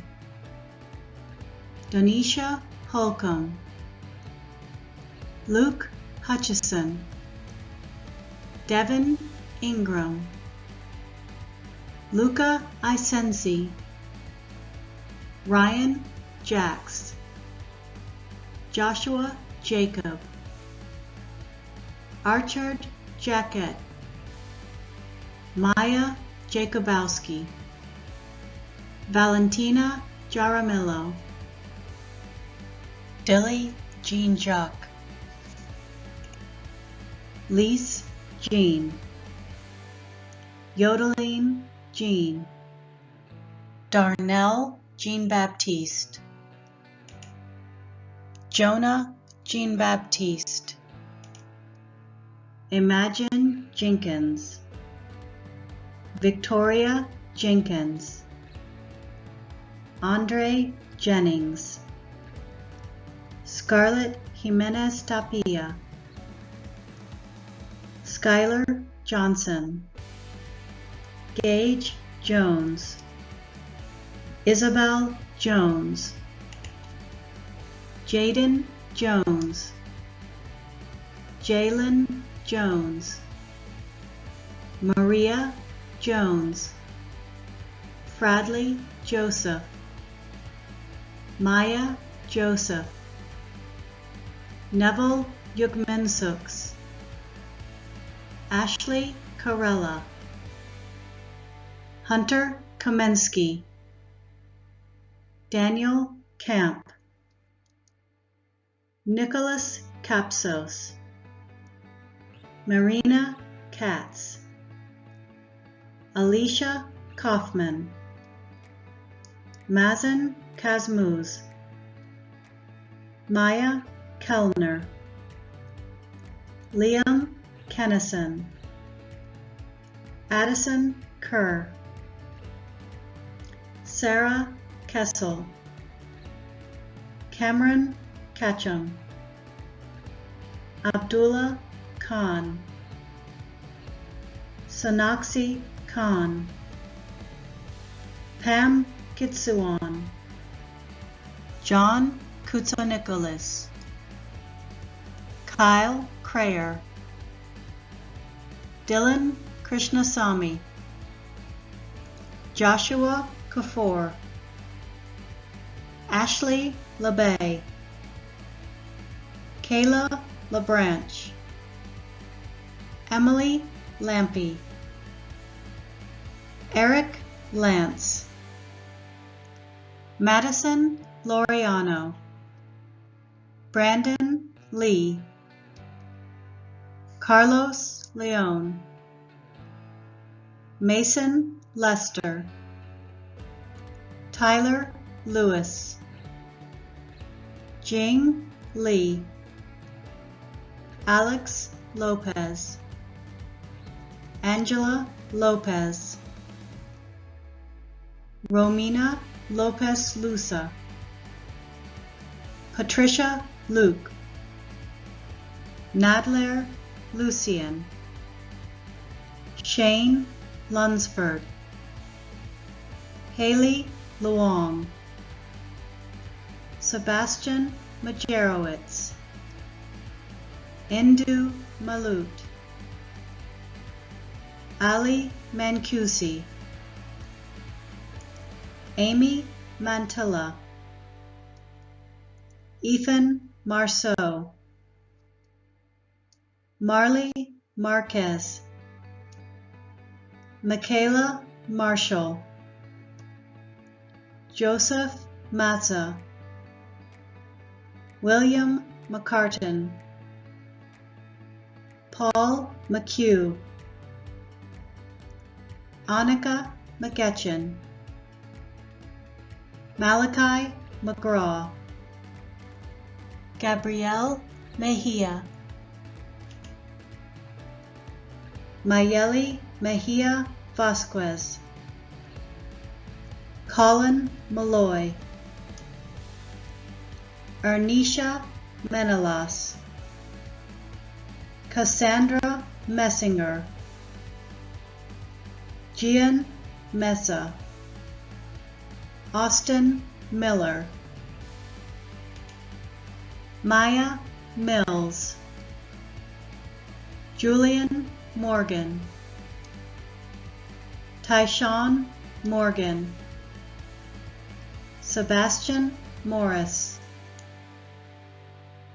Donisha Holcomb, Luke Hutchison, Devin Ingram, Luca Isensi, Ryan Jacks, Joshua Jacob, Archard Jacket, Maya Jacobowski, Valentina Jaramillo, Dilly Jean Jacques, Lise Jean, Yodeline Jean, Darnell Jean Baptiste, Jonah Jean Baptiste, Imagine Jenkins, Victoria Jenkins, Andre Jennings, Scarlett Jimenez Tapia, Skylar Johnson, Gage Jones, Isabel Jones, Jaden Jones, Jalen Jones, Maria Jones, Fradley Joseph, Maya Joseph, Neville Yugmensooks, Ashley Carella, Hunter Kamensky, Daniel Camp, Nicholas Capsos, Marina Katz, Alicia Kaufman, Mazen Kazmuz, Maya Kellner, Liam Kennison, Addison Kerr, Sarah Kessel, Cameron Ketchum, Abdullah Khan, Sonaksi Khan, Pam Kitsuwan, John Kutsonicolis, Kyle Crayer, Dylan Krishnasamy, Joshua Kafour, Ashley LeBay, Kayla LeBranch, Emily Lampy, Eric Lance, Madison Laureano, Brandon Lee, Carlos Leon, Mason Lester, Tyler Lewis, Jing Lee, Alex Lopez, Angela Lopez, Romina Lopez Lusa, Patricia Luke, Nadler Lucian, Shane Lunsford, Haley Luong, Sebastian Majerowitz, Indu Malut, Ali Mancusi, Amy Mantilla, Ethan Marceau, Marley Marquez, Michaela Marshall, Joseph Matza, William McCartan, Paul McHugh, Annika McEtchen, Malachi McGraw, Gabrielle Mejia, Mayeli Mejia Vasquez, Colin Malloy, Ernisha Menelas, Cassandra Messinger, Gian Mesa, Austin Miller, Maya Mills, Julian Morgan, Tyshawn Morgan, Sebastian Morris,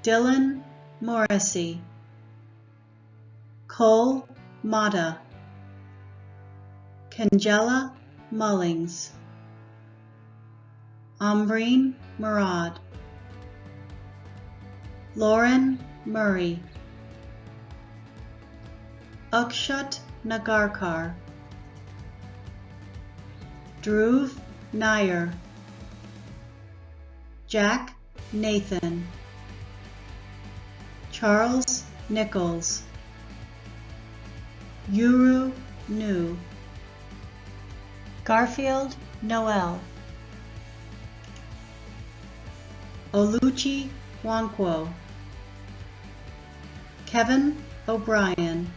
Dylan Morrissey, Cole Mata, Kangela Mullings, Ambreen Murad, Lauren Murray, Akshat Nagarkar, Dhruv Nair, Jack Nathan, Charles Nichols, Yuru Nu, Garfield Noel, Oluchi Wankwo, Kevin O'Brien,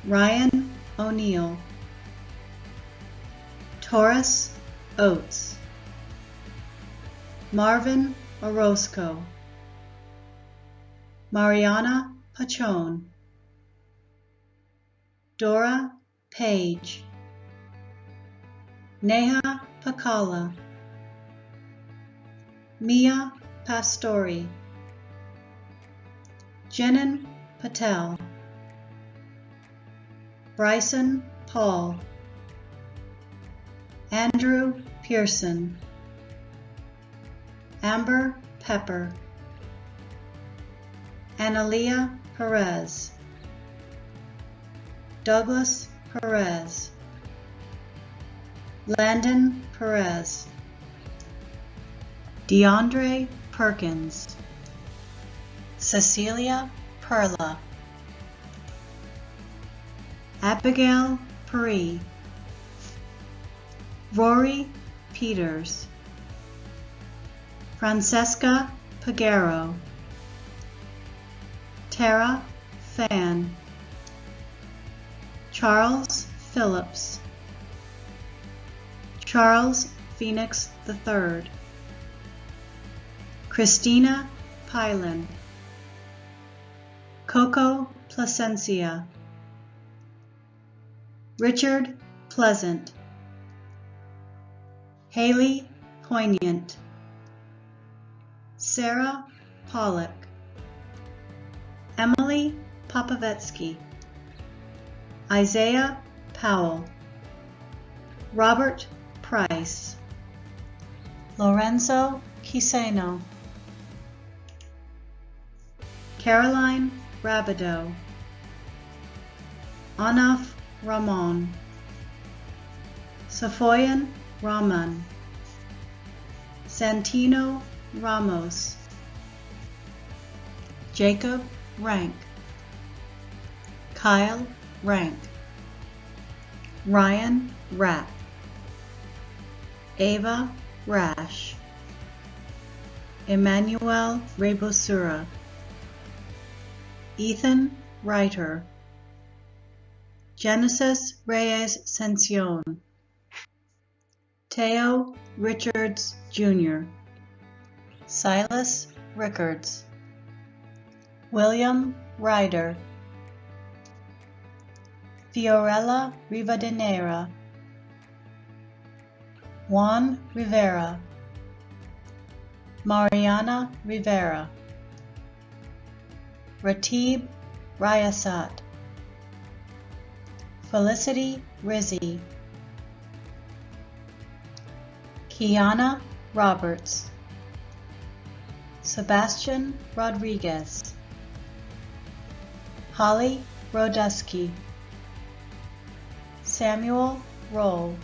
Ryan O'Neill, Taurus Oates, Marvin Orozco, Mariana Pachon, Dora Page, Neha Pakala, Mia Pastori, Jenan Patel, Bryson Paul, Andrew Pearson, Amber Pepper, Analia Perez, Douglas Perez, Landon Perez, DeAndre Perkins, Cecilia Perla, Abigail Puri, Rory Peters, Francesca Pagero, Tara Fan, Charles Phillips, Charles Phoenix III, Christina Pylan, Coco Placencia, Richard Pleasant, Haley Poignant, Sarah Pollock, Emily Popovetsky, Isaiah Powell, Robert Price, Lorenzo Quiseno, Caroline Rabideau, Anaf Ramon, Safoyan Raman, Santino Ramos, Jacob Rank, Kyle Rank, Ryan Rapp, Ava Rash, Emmanuel Rebosura, Ethan Reiter, Genesis Reyes Cencion, Teo Richards Jr., Silas Rickards, William Ryder, Fiorella Rivadeneira, Juan Rivera, Mariana Rivera, Ratib Ryasat, Felicity Rizzi, Kiana Roberts, Sebastian Rodriguez, Holly Rodusky, Samuel Roll,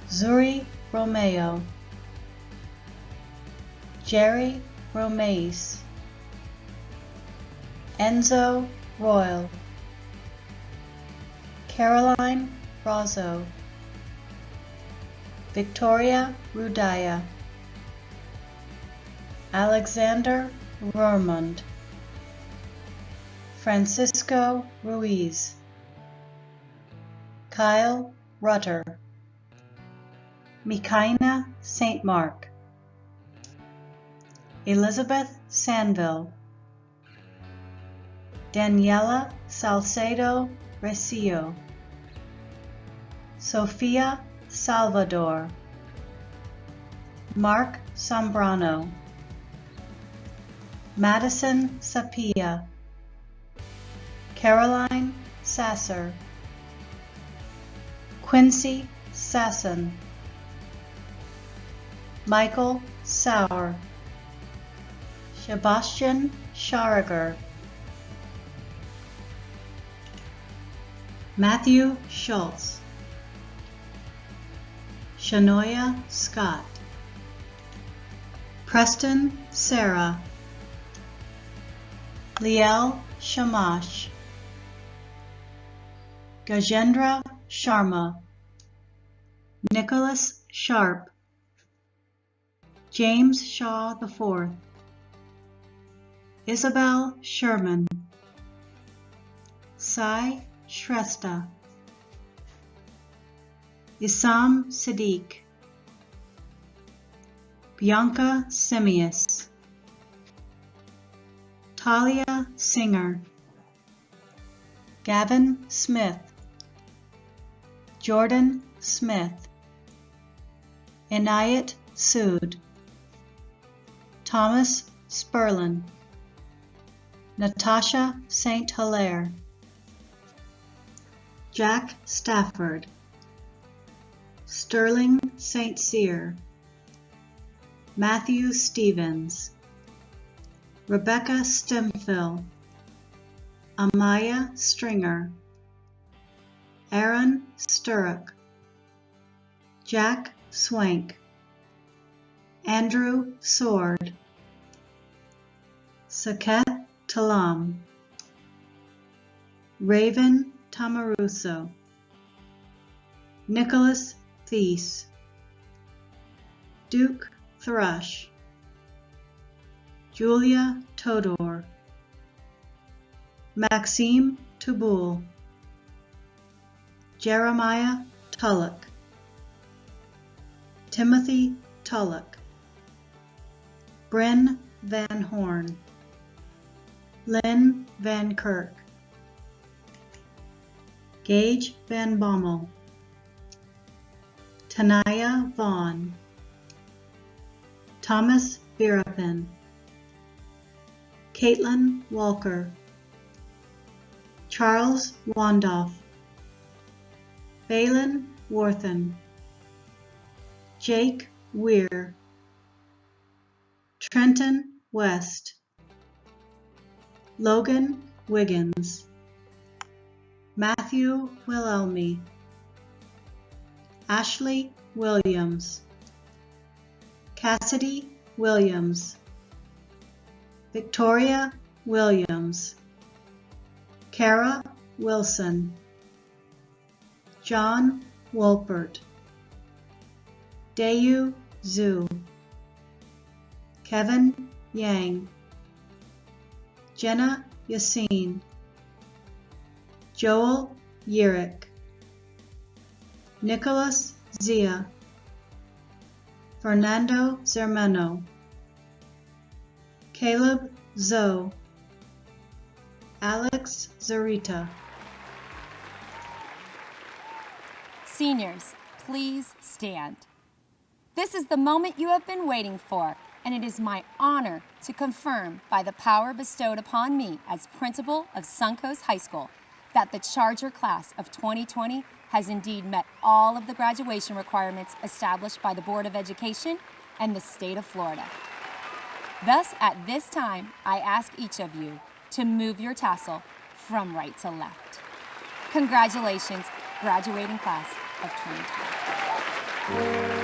Zuri Romeo, Jerry Romace, Enzo Royal, Caroline Rozzo, Victoria Rudaya, Alexander Rormund, Francisco Ruiz, Kyle Rutter, Mikaina St. Mark, Elizabeth Sanville, Daniela Salcedo Recio, Sofia Salvador, Mark Sombrano, Madison Sapia, Caroline Sasser, Quincy Sasson, Michael Sauer, Sebastian Schariger, Matthew Schultz, Shanoya Scott, Preston Sarah, Liel Shamash, Gajendra Sharma, Nicholas Sharp, James Shaw IV, Isabel Sherman, Sai Shrestha, Isam Siddiq, Bianca Simius, Talia Singer, Gavin Smith, Jordan Smith, Inayat Sood, Thomas Sperlin, Natasha St. Hilaire, Jack Stafford, Sterling St. Cyr, Matthew Stevens, Rebecca Stemfill, Amaya Stringer, Aaron Sturrock, Jack Swank, Andrew Sword, Saket Talam, Raven Tamaruso, Nicholas Thies, Duke Thrush, Julia Todor, Maxime Tubul, Jeremiah Tullock, Timothy Tullock, Bryn Van Horn, Lynn Van Kirk, Gage Van Bommel, Tanaya Vaughn, Thomas Birapin, Caitlin Walker, Charles Wandoff, Balin Worthen, Jake Weir, Trenton West, Logan Wiggins, Matthew Wilhelmy, Ashley Williams, Cassidy Williams, Victoria Williams, Kara Wilson, John Wolpert, Dayu Zhu, Kevin Yang, Jenna Yassine, Joel Yerick, Nicholas Zia, Fernando Zermeno, Caleb Zoe, Alex Zarita. Seniors, please stand. This is the moment you have been waiting for, and it is my honor to confirm by the power bestowed upon me as principal of Suncoast High School that the Charger class of 2020 has indeed met all of the graduation requirements established by the Board of Education and the state of Florida. Thus, at this time, I ask each of you to move your tassel from right to left. Congratulations, graduating class of 2020.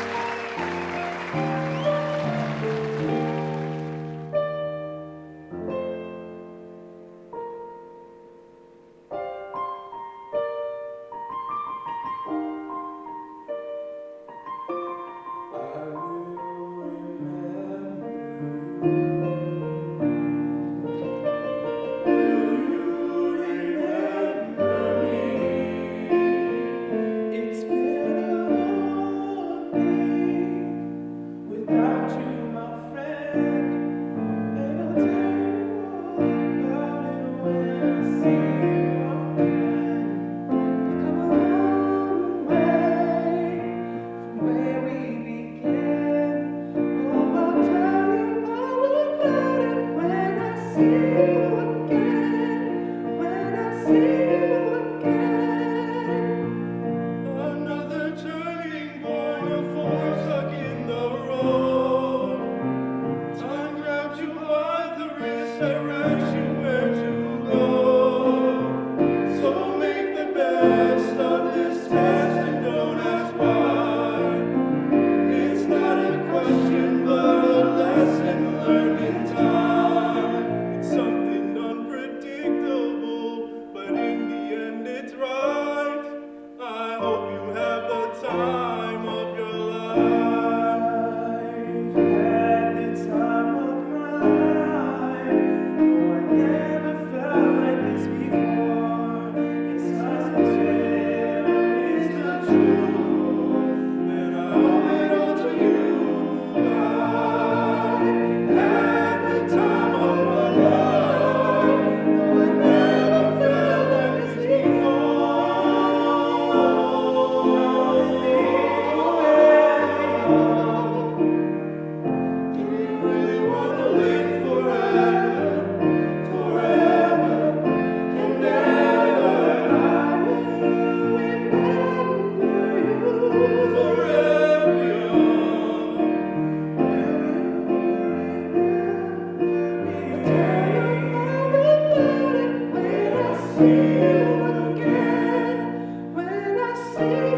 Another turning point, a fork stuck in the road. Time grabbed you by the wrist, directs you where to go. So make the best of this test and don't ask why. It's not a question, but a lesson learned in time. It's something unpredictable, but in the end it's right. see.